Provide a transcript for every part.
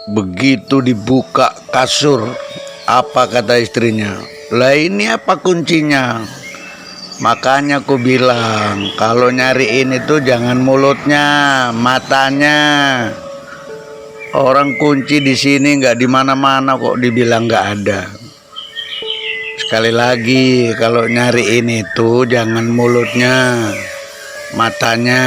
Begitu dibuka kasur, apa kata istrinya? Lah ini apa kuncinya? Makanya aku bilang kalau nyariin itu jangan mulutnya, matanya. Orang kunci di sini nggak di mana-mana kok dibilang nggak ada. Sekali lagi kalau nyariin itu jangan mulutnya, matanya.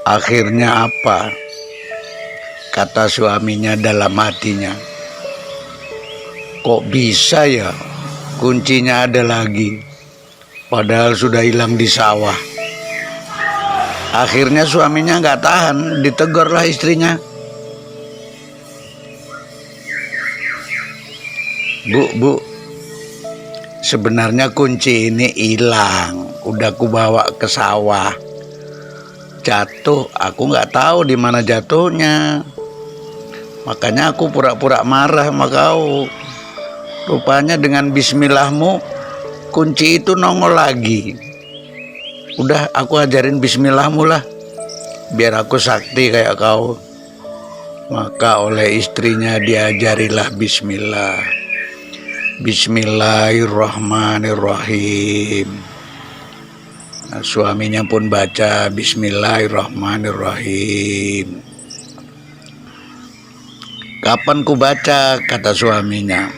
Akhirnya apa? Kata suaminya dalam hatinya, kok bisa ya kuncinya ada lagi, padahal sudah hilang di sawah. Akhirnya suaminya nggak tahan, ditegurlah istrinya. Bu, sebenarnya kunci ini hilang, udah aku bawa ke sawah. Jatuh, aku nggak tahu di mana jatuhnya. Makanya aku pura-pura marah sama kau. Rupanya dengan bismillahmu kunci itu nongol lagi. Udah aku ajarin bismillahmu lah, biar aku sakti kayak kau. Maka oleh istrinya diajarilah bismillah. Bismillahirrahmanirrahim. Nah, suaminya pun baca bismillahirrahmanirrahim. Kapan ku baca? Kata suaminya.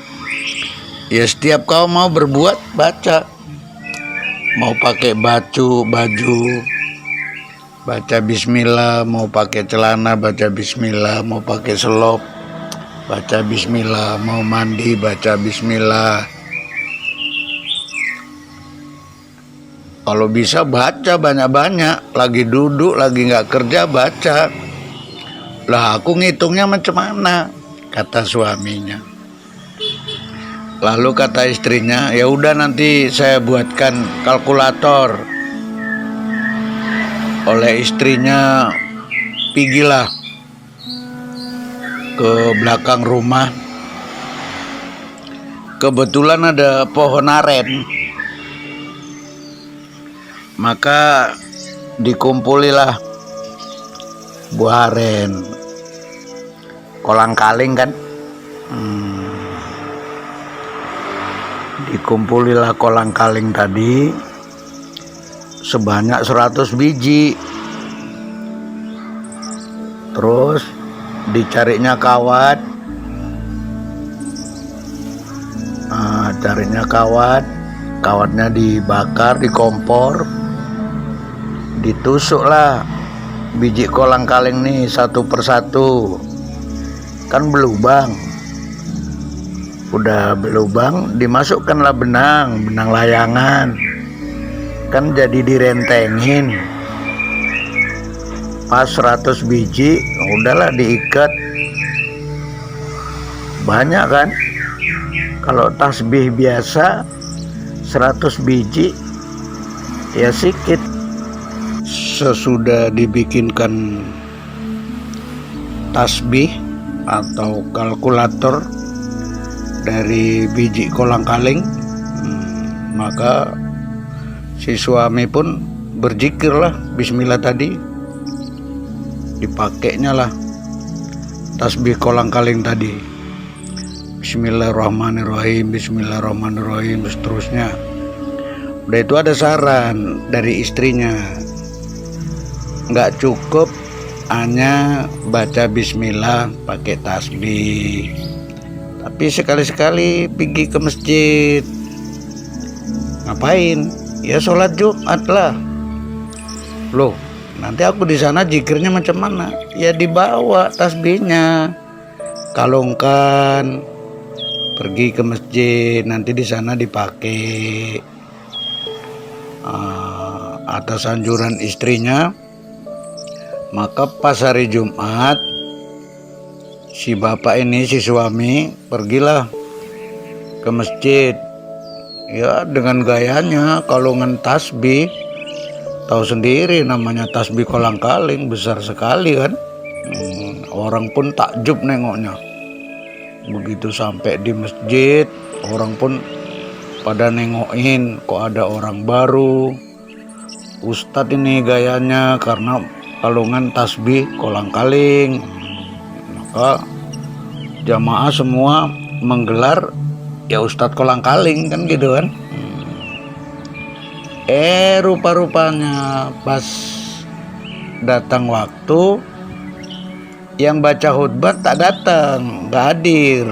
Ya setiap kau mau berbuat baca. Mau pakai baju baca bismillah, mau pakai celana baca bismillah, mau pakai selop baca bismillah, mau mandi baca bismillah. Kalau bisa baca banyak-banyak, lagi duduk, lagi nggak kerja baca. Lah aku ngitungnya macam mana? Kata suaminya. Lalu kata istrinya, ya udah nanti saya buatkan kalkulator. Oleh istrinya pergilah ke belakang rumah. Kebetulan ada pohon aren. Maka dikumpulilah buah aren, kolang-kaling kan. Dikumpulilah kolang-kaling tadi sebanyak 100 biji. Terus dicarinya kawat. Carinya kawatnya dibakar di kompor. Ditusuklah biji kolang-kaling nih satu persatu. Kan berlubang. Udah berlubang, dimasukkanlah benang layangan. Kan jadi direntengin. Pas 100 biji, udahlah diikat. Banyak kan? Kalau tasbih biasa 100 biji ya sedikit. Sesudah dibikinkan tasbih atau kalkulator dari biji kolang-kaling, maka si suami pun berzikirlah bismillah tadi. Dipakainya lah tasbih kolang-kaling tadi, bismillahirrahmanirrahim, bismillahirrahmanirrahim, seterusnya. Udah itu ada saran dari istrinya, nggak cukup hanya baca bismillah pakai tasbih, tapi sekali-sekali pergi ke masjid. Ngapain? Ya sholat Jumat lah. Loh, nanti aku di sana zikirnya macam mana? Ya dibawa tasbihnya, kalungkan, pergi ke masjid, nanti di sana dipakai. Atas anjuran istrinya, maka pas hari Jumat si bapak ini, si suami, pergilah ke masjid. Ya dengan gayanya kalungan tasbih. Tahu sendiri namanya tasbih kolang-kaling, besar sekali kan. Orang pun takjub nengoknya. Begitu sampai di masjid, orang pun pada nengokin, kok ada orang baru. Ustadz ini gayanya, karena kalungan tasbih kolang-kaling. Maka jamaah semua menggelar ya Ustadz kolang-kaling kan gitu kan. Rupa-rupanya pas datang waktu, yang baca khutbah tak datang, nggak hadir.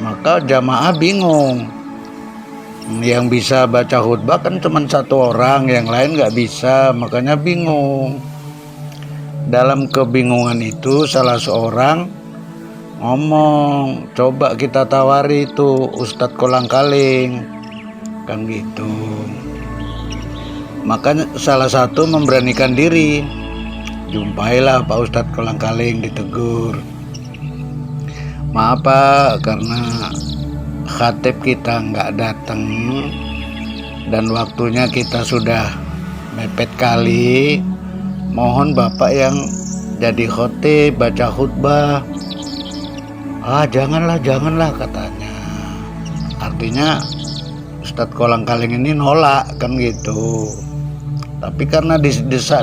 Maka jamaah bingung. Yang bisa baca khutbah kan cuma satu orang, yang lain nggak bisa, makanya bingung. Dalam kebingungan itu salah seorang ngomong, coba kita tawari itu Ustadz kolang-kaling, kan gitu. Makanya salah satu memberanikan diri, jumpailah Pak Ustadz kolang-kaling, ditegur. Maaf Pak, karena khatib kita nggak datang dan waktunya kita sudah mepet kali. Mohon Bapak yang jadi khatib baca khutbah. Janganlah katanya. Artinya Ustadz kolang-kaling ini nolak kan gitu. Tapi karena didesak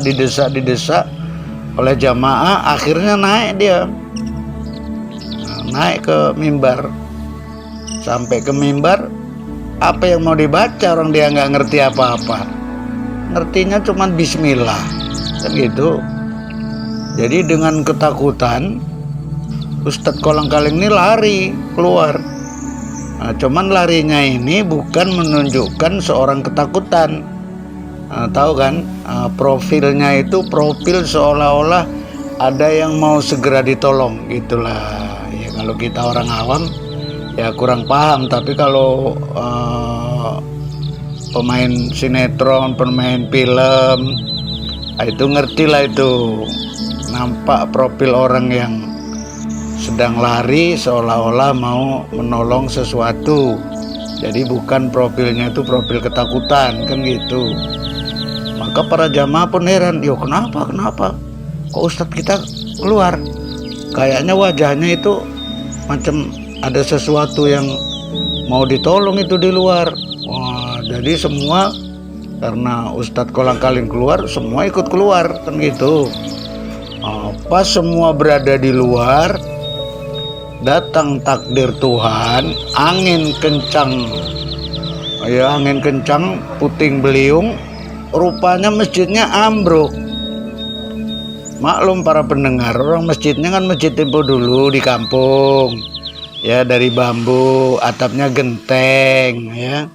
oleh jamaah, akhirnya naik dia. Naik ke mimbar. Sampai ke mimbar, apa yang mau dibaca, orang dia nggak ngerti apa-apa. Ngertinya cuma bismillah kan gitu. Jadi dengan ketakutan Ustadz kolang-kaling ini lari keluar. Cuman larinya ini bukan menunjukkan seorang ketakutan. Tahu kan, profilnya itu profil seolah-olah ada yang mau segera ditolong gitulah. Ya kalau kita orang awam ya kurang paham, tapi kalau pemain sinetron, pemain film, itu ngerti lah itu. Nampak profil orang yang sedang lari seolah-olah mau menolong sesuatu. Jadi bukan profilnya itu profil ketakutan kan gitu. Maka para jamaah pun heran, yo kenapa kok Ustadz kita keluar, kayaknya wajahnya itu macam ada sesuatu yang mau ditolong itu di luar. Wah, jadi semua karena Ustadz kolang-kaling keluar, semua ikut keluar kan gitu. Pas semua berada di luar, datang takdir Tuhan, angin kencang, puting beliung, rupanya masjidnya ambruk. Maklum para pendengar, orang masjidnya kan masjid tempo dulu di kampung, ya dari bambu, atapnya genteng, ya.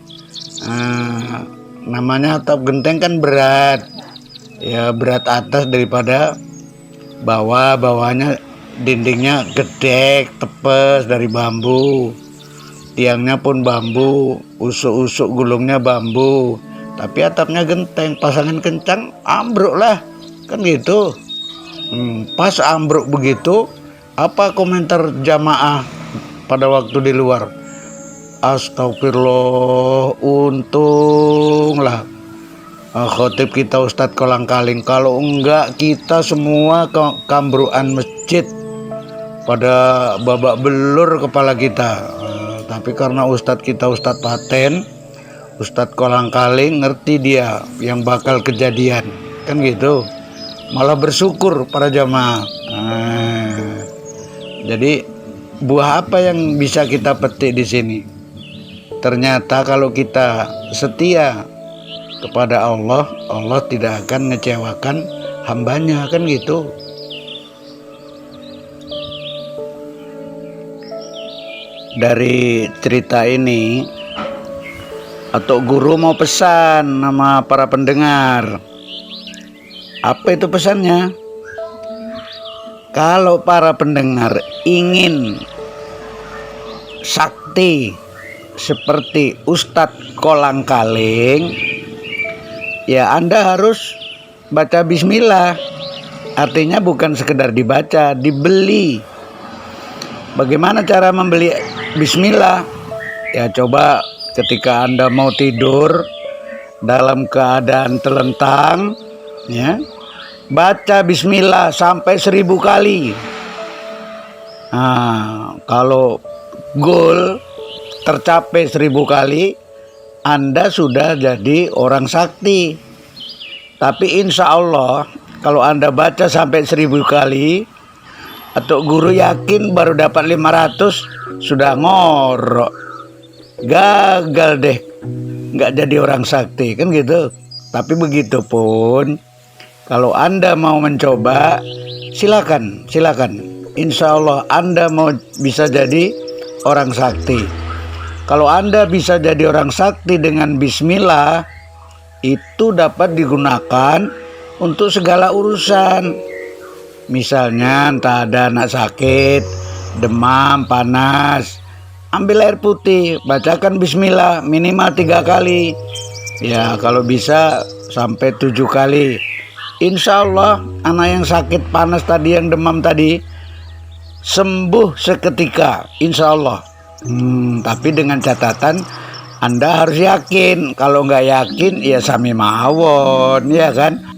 Namanya atap genteng kan berat, ya berat atas daripada bawahnya. Dindingnya gede, tepes dari bambu, tiangnya pun bambu, usuk-usuk gulungnya bambu, tapi atapnya genteng. Pasangan kencang, ambruk lah kan gitu. Pas ambruk begitu, apa komentar jamaah pada waktu di luar? Astagfirullah, untunglah khotib kita Ustadz kolang-kaling. Kalau enggak kita semua kambruan masjid, pada babak belur kepala kita. Tapi karena Ustadz kita Ustadz paten, Ustadz kolang-kaling, ngerti dia yang bakal kejadian kan gitu. Malah bersyukur para jamaah. Jadi buah apa yang bisa kita petik di sini? Ternyata kalau kita setia kepada Allah, Allah tidak akan mengecewakan hambanya kan gitu. Dari cerita ini, atau guru mau pesan sama para pendengar. Apa itu pesannya? Kalau para pendengar ingin sakti seperti Ustadz kolang-kaling, ya Anda harus baca bismillah. Artinya bukan sekedar dibaca, dibeli. Bagaimana cara membeli bismillah? Ya coba ketika Anda mau tidur dalam keadaan telentang, ya baca bismillah sampai 1000 kali. Kalau goal tercapai 1000 kali, Anda sudah jadi orang sakti. Tapi insya Allah kalau Anda baca sampai 1000 kali, atau guru yakin baru dapat 500, sudah ngorok. Gagal deh, nggak jadi orang sakti, kan gitu. Tapi begitupun, kalau Anda mau mencoba, silakan. Insya Allah Anda mau bisa jadi orang sakti. Kalau Anda bisa jadi orang sakti dengan bismillah, itu dapat digunakan untuk segala urusan. Misalnya entah ada anak sakit, demam, panas, ambil air putih, bacakan bismillah minimal 3 kali. Ya kalau bisa sampai 7 kali. Insya Allah anak yang sakit panas tadi, yang demam tadi, sembuh seketika, insya Allah. Tapi dengan catatan Anda harus yakin. Kalau nggak yakin ya sami mawon, ya kan.